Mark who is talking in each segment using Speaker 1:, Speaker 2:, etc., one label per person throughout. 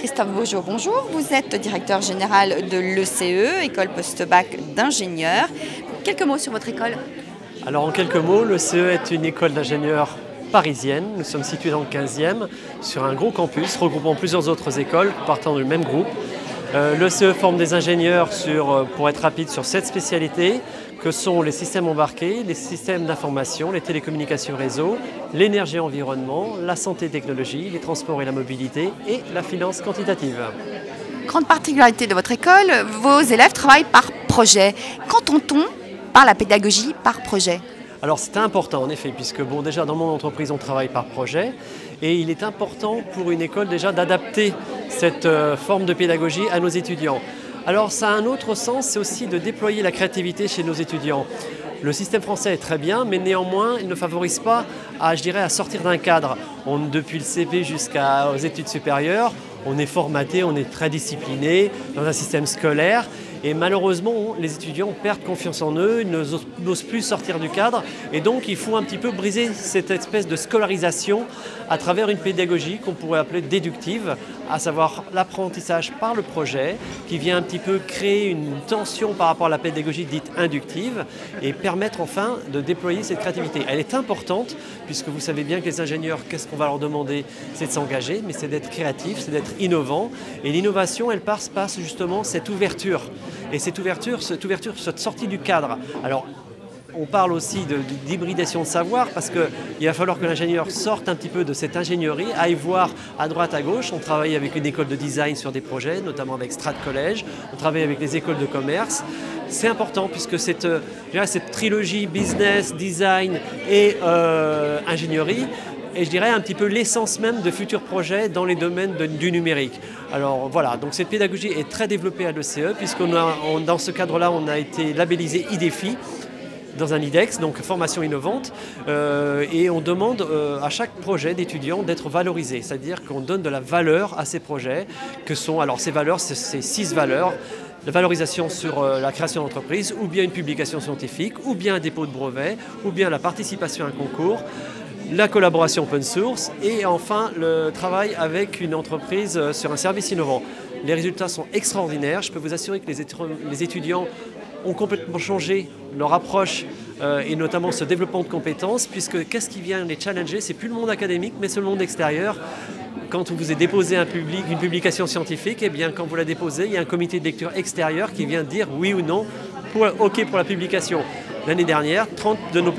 Speaker 1: Christophe Beaujeau, bonjour. Vous êtes directeur général de l'ECE, École Post-Bac d'ingénieurs. Quelques mots sur votre école?
Speaker 2: Alors en quelques mots, l'ECE est une école d'ingénieurs parisienne. Nous sommes situés dans le 15e, sur un gros campus regroupant plusieurs autres écoles partant du même groupe. L'ECE forme des ingénieurs pour être rapide, sur 7 spécialités que sont les systèmes embarqués, les systèmes d'information, les télécommunications réseau, l'énergie et environnement, la santé et technologie, les transports et la mobilité et la finance quantitative.
Speaker 1: Grande particularité de votre école, vos élèves travaillent par projet. Qu'entend-on par la pédagogie par projet?
Speaker 2: Alors c'est important en effet, puisque bon, déjà dans mon entreprise on travaille par projet et il est important pour une école déjà d'adapter cette forme de pédagogie à nos étudiants. Alors ça a un autre sens, c'est aussi de déployer la créativité chez nos étudiants. Le système français est très bien, mais néanmoins, il ne favorise pas à sortir d'un cadre. Depuis le CP jusqu'aux études supérieures, on est formaté, on est très discipliné dans un système scolaire. Et malheureusement, les étudiants perdent confiance en eux, ils n'osent plus sortir du cadre. Et donc, il faut un petit peu briser cette espèce de scolarisation à travers une pédagogie qu'on pourrait appeler déductive, à savoir l'apprentissage par le projet, qui vient un petit peu créer une tension par rapport à la pédagogie dite inductive et permettre enfin de déployer cette créativité. Elle est importante, puisque vous savez bien que les ingénieurs, qu'est-ce qu'on va leur demander? C'est de s'engager, mais c'est d'être créatif, c'est d'être innovant. Et l'innovation, elle passe justement cette ouverture. Et cette ouverture, cette sortie du cadre. Alors, on parle aussi d'hybridation de savoir parce qu'il va falloir que l'ingénieur sorte un petit peu de cette ingénierie, aille voir à droite, à gauche. On travaille avec une école de design sur des projets, notamment avec Strat College. On travaille avec les écoles de commerce. C'est important puisque cette trilogie business, design et ingénierie est, je dirais, un petit peu l'essence même de futurs projets dans les domaines du numérique. Alors voilà, donc cette pédagogie est très développée à l'ECE puisque dans ce cadre-là, on a été labellisé IDEFI dans un IDEX, donc formation innovante, et on demande à chaque projet d'étudiants d'être valorisé, c'est-à-dire qu'on donne de la valeur à ces projets, alors ces valeurs, c'est 6 valeurs. La valorisation sur la création d'entreprise, ou bien une publication scientifique, ou bien un dépôt de brevet, ou bien la participation à un concours, la collaboration open source et enfin le travail avec une entreprise sur un service innovant. Les résultats sont extraordinaires. Je peux vous assurer que les étudiants ont complètement changé leur approche et notamment ce développement de compétences, puisque qu'est-ce qui vient les challenger? C'est plus le monde académique, mais c'est le monde extérieur. Quand vous avez déposé une publication scientifique, et bien quand vous la déposez, il y a un comité de lecture extérieur qui vient dire oui ou non, OK pour la publication. L'année dernière, 30 de nos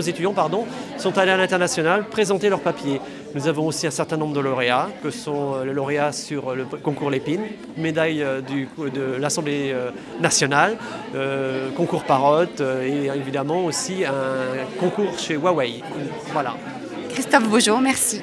Speaker 2: étudiants sont allés à l'international présenter leurs papiers. Nous avons aussi un certain nombre de lauréats, que sont les lauréats sur le concours Lépine, médaille de l'Assemblée nationale, concours Parotte et évidemment aussi un concours chez Huawei. Voilà.
Speaker 1: Christophe Beaujeau, merci.